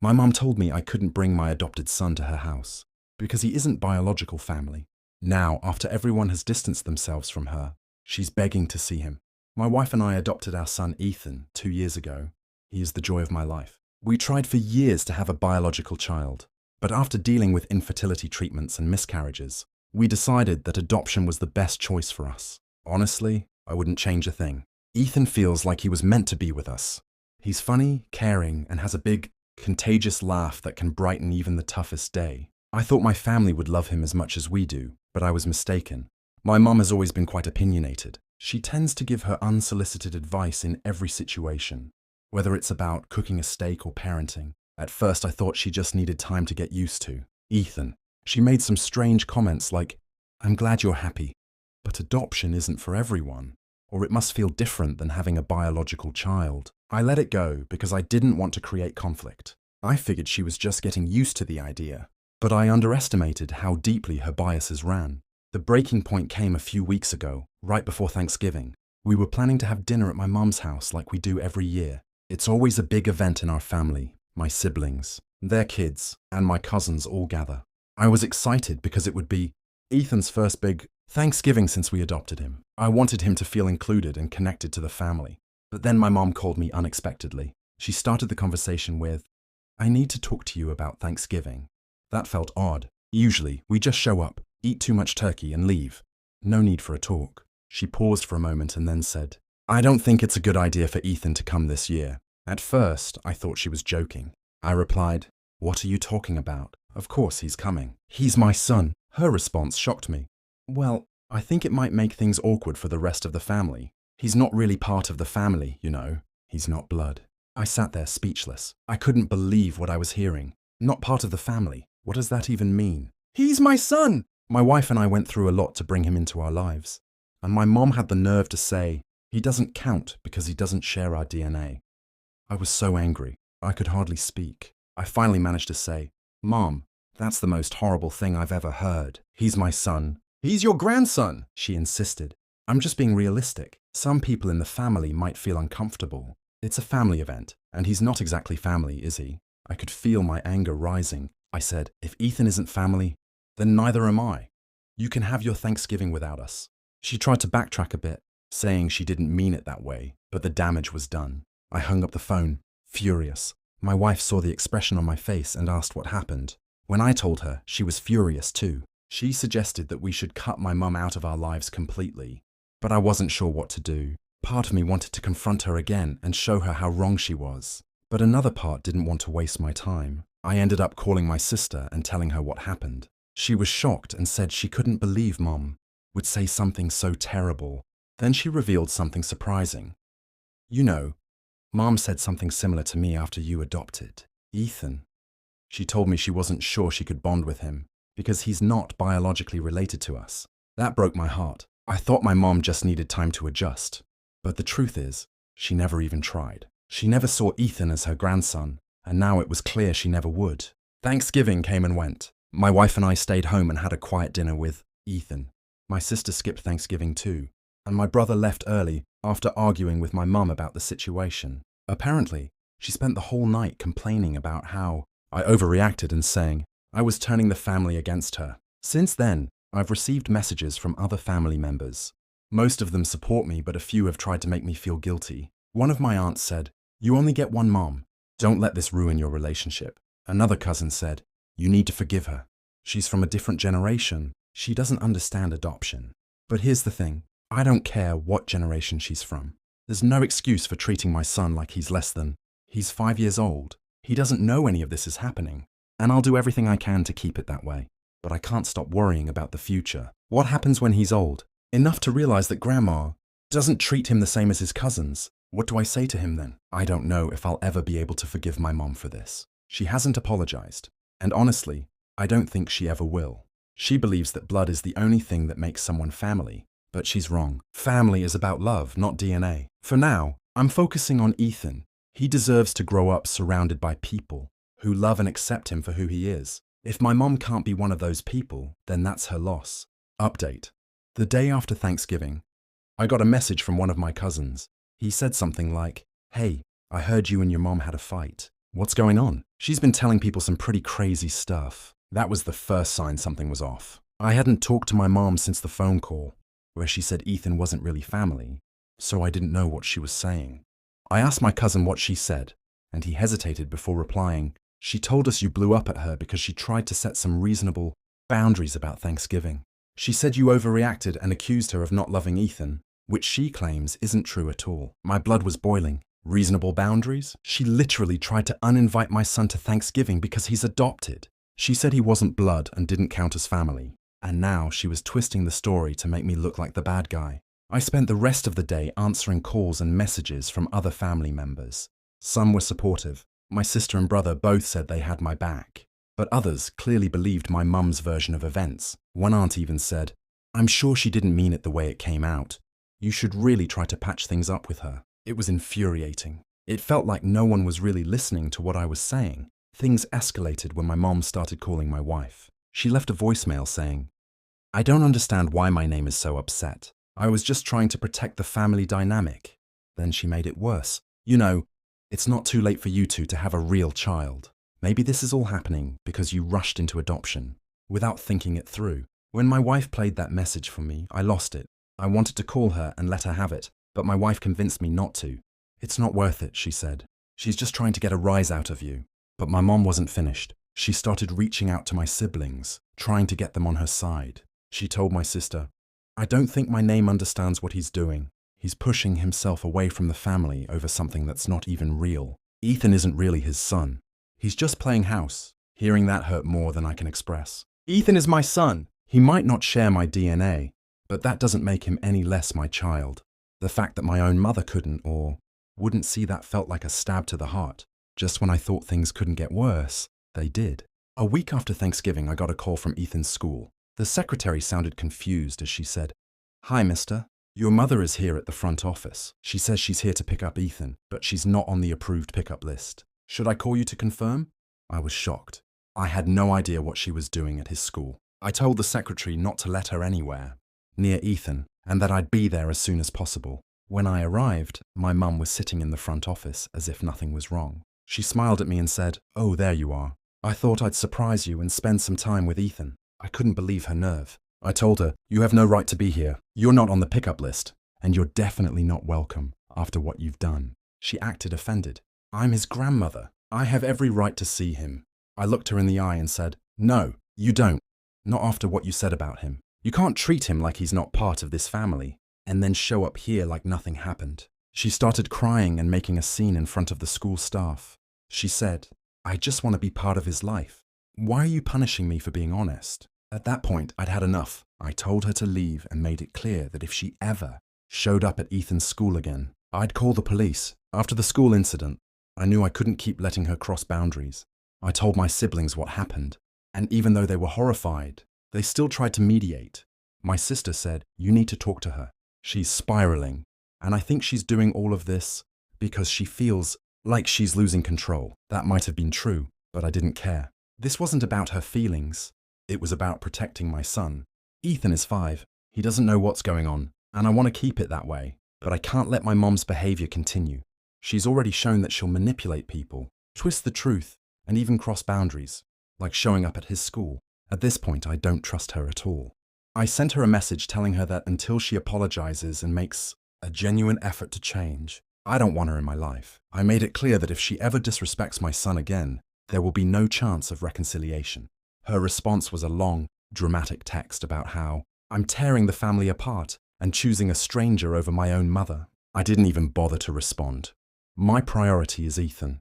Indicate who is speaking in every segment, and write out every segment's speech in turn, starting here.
Speaker 1: My mom told me I couldn't bring my adopted son to her house because he isn't biological family. Now, after everyone has distanced themselves from her, she's begging to see him. My wife and I adopted our son Ethan 2 years ago. He is the joy of my life. We tried for years to have a biological child, but after dealing with infertility treatments and miscarriages, we decided that adoption was the best choice for us. Honestly, I wouldn't change a thing. Ethan feels like he was meant to be with us. He's funny, caring, and has a big, contagious laugh that can brighten even the toughest day. I thought my family would love him as much as we do, but I was mistaken. My mum has always been quite opinionated. She tends to give her unsolicited advice in every situation, whether it's about cooking a steak or parenting. At first I thought she just needed time to get used to Ethan. She made some strange comments like, "I'm glad you're happy, but adoption isn't for everyone, or it must feel different than having a biological child." I let it go because I didn't want to create conflict. I figured she was just getting used to the idea, but I underestimated how deeply her biases ran. The breaking point came a few weeks ago, right before Thanksgiving. We were planning to have dinner at my mum's house like we do every year. It's always a big event in our family. My siblings, their kids, and my cousins all gather. I was excited because it would be Ethan's first big Thanksgiving since we adopted him. I wanted him to feel included and connected to the family. But then my mom called me unexpectedly. She started the conversation with, "I need to talk to you about Thanksgiving." That felt odd. Usually, we just show up, eat too much turkey, and leave. No need for a talk. She paused for a moment and then said, "I don't think it's a good idea for Ethan to come this year." At first, I thought she was joking. I replied, "What are you talking about? Of course he's coming. He's my son." Her response shocked me. "Well, I think it might make things awkward for the rest of the family. He's not really part of the family, you know. He's not blood." I sat there speechless. I couldn't believe what I was hearing. Not part of the family. What does that even mean? "He's my son!" My wife and I went through a lot to bring him into our lives. And my mom had the nerve to say, "He doesn't count because he doesn't share our DNA." I was so angry. I could hardly speak. I finally managed to say, "Mom, that's the most horrible thing I've ever heard. He's my son." "He's your grandson," she insisted. "I'm just being realistic. Some people in the family might feel uncomfortable. It's a family event, and he's not exactly family, is he?" I could feel my anger rising. I said, "If Ethan isn't family, then neither am I. You can have your Thanksgiving without us." She tried to backtrack a bit, saying she didn't mean it that way, but the damage was done. I hung up the phone, furious. My wife saw the expression on my face and asked what happened. When I told her, she was furious too. She suggested that we should cut my mum out of our lives completely, but I wasn't sure what to do. Part of me wanted to confront her again and show her how wrong she was, but another part didn't want to waste my time. I ended up calling my sister and telling her what happened. She was shocked and said she couldn't believe Mom would say something so terrible. Then she revealed something surprising. "You know, Mom said something similar to me after you adopted Ethan." She told me she wasn't sure she could bond with him because he's not biologically related to us. That broke my heart. I thought my mom just needed time to adjust. But the truth is, she never even tried. She never saw Ethan as her grandson, and now it was clear she never would. Thanksgiving came and went. My wife and I stayed home and had a quiet dinner with Ethan. My sister skipped Thanksgiving too, and my brother left early after arguing with my mum about the situation. Apparently, she spent the whole night complaining about how I overreacted and saying I was turning the family against her. Since then, I've received messages from other family members. Most of them support me, but a few have tried to make me feel guilty. One of my aunts said, "You only get one mom. Don't let this ruin your relationship." Another cousin said, "You need to forgive her. She's from a different generation. She doesn't understand adoption." But here's the thing. I don't care what generation she's from. There's no excuse for treating my son like he's less than. He's 5 years old. He doesn't know any of this is happening. And I'll do everything I can to keep it that way. But I can't stop worrying about the future. What happens when he's old? Enough to realize that Grandma doesn't treat him the same as his cousins. What do I say to him then? I don't know if I'll ever be able to forgive my mom for this. She hasn't apologized. And honestly, I don't think she ever will. She believes that blood is the only thing that makes someone family. But she's wrong. Family is about love, not DNA. For now, I'm focusing on Ethan. He deserves to grow up surrounded by people who love and accept him for who he is. If my mom can't be one of those people, then that's her loss. Update. The day after Thanksgiving, I got a message from one of my cousins. He said something like, "Hey, I heard you and your mom had a fight. What's going on? She's been telling people some pretty crazy stuff. That was the first sign something was off. I hadn't talked to my mom since the phone call, where she said Ethan wasn't really family, so I didn't know what she was saying. I asked my cousin what she said, and he hesitated before replying. She told us you blew up at her because she tried to set some reasonable boundaries about Thanksgiving. She said you overreacted and accused her of not loving Ethan, which she claims isn't true at all. My blood was boiling. Reasonable boundaries? She literally tried to uninvite my son to Thanksgiving because he's adopted. She said he wasn't blood and didn't count as family. And now she was twisting the story to make me look like the bad guy. I spent the rest of the day answering calls and messages from other family members. Some were supportive. My sister and brother both said they had my back. But others clearly believed my mum's version of events. One aunt even said, "I'm sure she didn't mean it the way it came out. You should really try to patch things up with her." It was infuriating. It felt like no one was really listening to what I was saying. Things escalated when my mom started calling my wife. She left a voicemail saying, "I don't understand why my name is so upset. I was just trying to protect the family dynamic." Then she made it worse. "You know, it's not too late for you two to have a real child. Maybe this is all happening because you rushed into adoption without thinking it through." When my wife played that message for me, I lost it. I wanted to call her and let her have it, but my wife convinced me not to. "It's not worth it," she said. "She's just trying to get a rise out of you." But my mom wasn't finished. She started reaching out to my siblings, trying to get them on her side. She told my sister, "I don't think my name understands what he's doing. He's pushing himself away from the family over something that's not even real. Ethan isn't really his son. He's just playing house." Hearing that hurt more than I can express. Ethan is my son. He might not share my DNA, but that doesn't make him any less my child. The fact that my own mother couldn't or wouldn't see that felt like a stab to the heart. Just when I thought things couldn't get worse, they did. A week after Thanksgiving, I got a call from Ethan's school. The secretary sounded confused as she said, "Hi, mister. Your mother is here at the front office. She says she's here to pick up Ethan, but she's not on the approved pickup list. Should I call you to confirm?" I was shocked. I had no idea what she was doing at his school. I told the secretary not to let her anywhere near Ethan, and that I'd be there as soon as possible. When I arrived, my mum was sitting in the front office as if nothing was wrong. She smiled at me and said, "Oh, there you are. I thought I'd surprise you and spend some time with Ethan." I couldn't believe her nerve. I told her, "You have no right to be here. You're not on the pickup list, and you're definitely not welcome after what you've done." She acted offended. "I'm his grandmother. I have every right to see him." I looked her in the eye and said, "No, you don't. Not after what you said about him. You can't treat him like he's not part of this family, and then show up here like nothing happened." She started crying and making a scene in front of the school staff. She said, "I just want to be part of his life. Why are you punishing me for being honest?" At that point, I'd had enough. I told her to leave and made it clear that if she ever showed up at Ethan's school again, I'd call the police. After the school incident, I knew I couldn't keep letting her cross boundaries. I told my siblings what happened, and even though they were horrified, they still tried to mediate. My sister said, "You need to talk to her. She's spiraling, and I think she's doing all of this because she feels like she's losing control." That might have been true, but I didn't care. This wasn't about her feelings. It was about protecting my son. Ethan is 5. He doesn't know what's going on, and I want to keep it that way. But I can't let my mom's behavior continue. She's already shown that she'll manipulate people, twist the truth, and even cross boundaries, like showing up at his school. At this point, I don't trust her at all. I sent her a message telling her that until she apologizes and makes a genuine effort to change, I don't want her in my life. I made it clear that if she ever disrespects my son again, there will be no chance of reconciliation. Her response was a long, dramatic text about how I'm tearing the family apart and choosing a stranger over my own mother. I didn't even bother to respond. My priority is Ethan.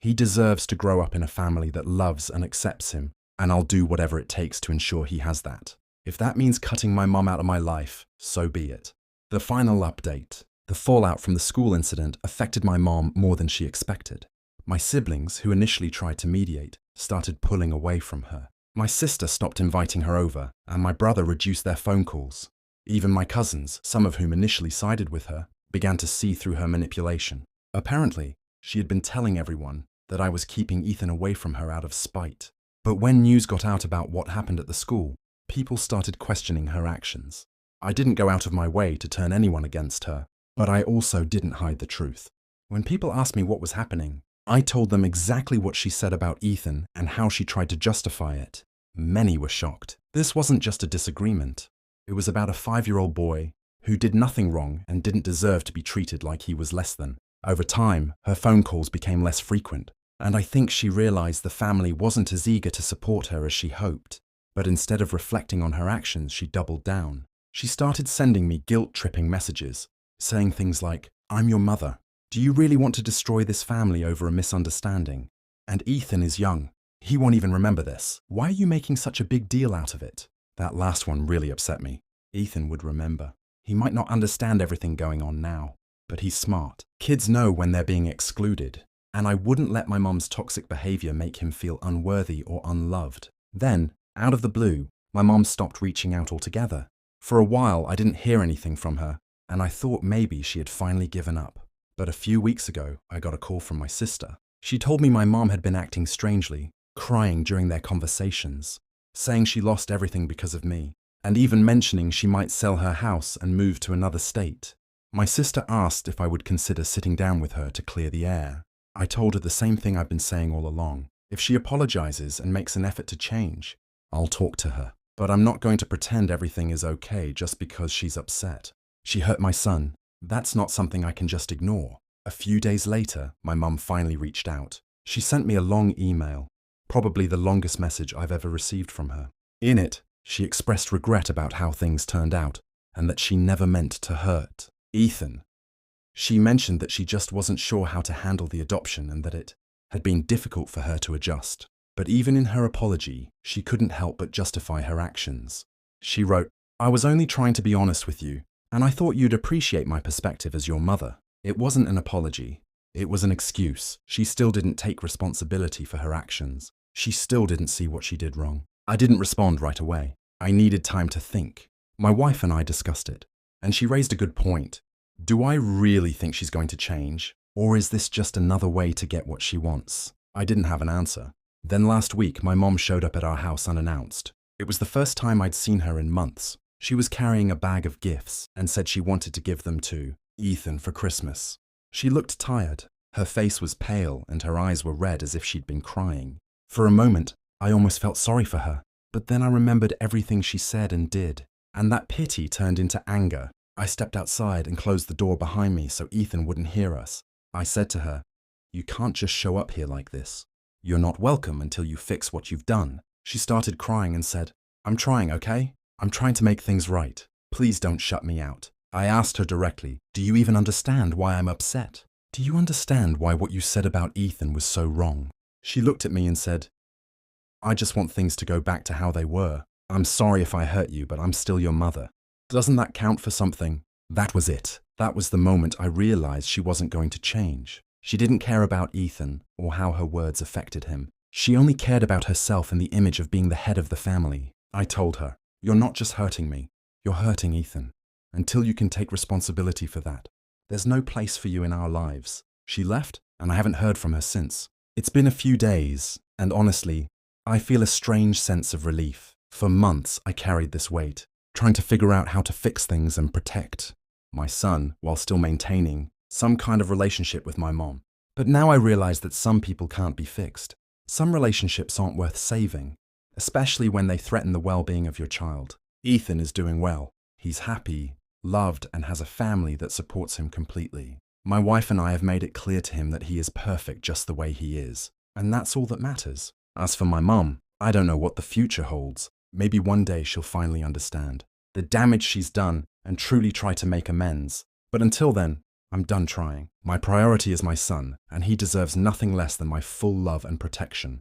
Speaker 1: He deserves to grow up in a family that loves and accepts him, and I'll do whatever it takes to ensure he has that. If that means cutting my mom out of my life, so be it. The final update. The fallout from the school incident affected my mom more than she expected. My siblings, who initially tried to mediate, started pulling away from her. My sister stopped inviting her over, and my brother reduced their phone calls. Even my cousins, some of whom initially sided with her, began to see through her manipulation. Apparently, she had been telling everyone that I was keeping Ethan away from her out of spite. But when news got out about what happened at the school, people started questioning her actions. I didn't go out of my way to turn anyone against her, but I also didn't hide the truth. When people asked me what was happening, I told them exactly what she said about Ethan and how she tried to justify it. Many were shocked. This wasn't just a disagreement. It was about a 5-year-old boy who did nothing wrong and didn't deserve to be treated like he was less than. Over time, her phone calls became less frequent, and I think she realized the family wasn't as eager to support her as she hoped. But instead of reflecting on her actions, she doubled down. She started sending me guilt-tripping messages, saying things like, "I'm your mother. Do you really want to destroy this family over a misunderstanding? And Ethan is young. He won't even remember this. Why are you making such a big deal out of it?" That last one really upset me. Ethan would remember. He might not understand everything going on now, but he's smart. Kids know when they're being excluded, and I wouldn't let my mom's toxic behavior make him feel unworthy or unloved. Then, out of the blue, my mom stopped reaching out altogether. For a while, I didn't hear anything from her, and I thought maybe she had finally given up. But a few weeks ago, I got a call from my sister. She told me my mom had been acting strangely, crying during their conversations, saying she lost everything because of me, and even mentioning she might sell her house and move to another state. My sister asked if I would consider sitting down with her to clear the air. I told her the same thing I've been saying all along. If she apologizes and makes an effort to change, I'll talk to her. But I'm not going to pretend everything is okay just because she's upset. She hurt my son. That's not something I can just ignore. A few days later, my mum finally reached out. She sent me a long email, probably the longest message I've ever received from her. In it, she expressed regret about how things turned out and that she never meant to hurt Ethan. She mentioned that she just wasn't sure how to handle the adoption and that it had been difficult for her to adjust. But even in her apology, she couldn't help but justify her actions. She wrote, "I was only trying to be honest with you, and I thought you'd appreciate my perspective as your mother." It wasn't an apology. It was an excuse. She still didn't take responsibility for her actions. She still didn't see what she did wrong. I didn't respond right away. I needed time to think. My wife and I discussed it, and she raised a good point. Do I really think she's going to change, or is this just another way to get what she wants? I didn't have an answer. Then last week, my mom showed up at our house unannounced. It was the first time I'd seen her in months. She was carrying a bag of gifts and said she wanted to give them to Ethan for Christmas. She looked tired. Her face was pale and her eyes were red as if she'd been crying. For a moment, I almost felt sorry for her, but then I remembered everything she said and did, and that pity turned into anger. I stepped outside and closed the door behind me so Ethan wouldn't hear us. I said to her, "You can't just show up here like this. You're not welcome until you fix what you've done." She started crying and said, "I'm trying, okay? I'm trying to make things right. Please don't shut me out." I asked her directly, "Do you even understand why I'm upset? Do you understand why what you said about Ethan was so wrong?" She looked at me and said, "I just want things to go back to how they were. I'm sorry if I hurt you, but I'm still your mother. Doesn't that count for something?" That was it. That was the moment I realized she wasn't going to change. She didn't care about Ethan or how her words affected him. She only cared about herself and the image of being the head of the family. I told her, "You're not just hurting me, you're hurting Ethan. Until you can take responsibility for that, there's no place for you in our lives." She left, and I haven't heard from her since. It's been a few days, and honestly, I feel a strange sense of relief. For months, I carried this weight, trying to figure out how to fix things and protect my son while still maintaining some kind of relationship with my mom. But now I realize that some people can't be fixed. Some relationships aren't worth saving, especially when they threaten the well-being of your child. Ethan is doing well. He's happy, loved, and has a family that supports him completely. My wife and I have made it clear to him that he is perfect just the way he is, and that's all that matters. As for my mom, I don't know what the future holds. Maybe one day she'll finally understand the damage she's done and truly try to make amends. But until then, I'm done trying. My priority is my son, and he deserves nothing less than my full love and protection.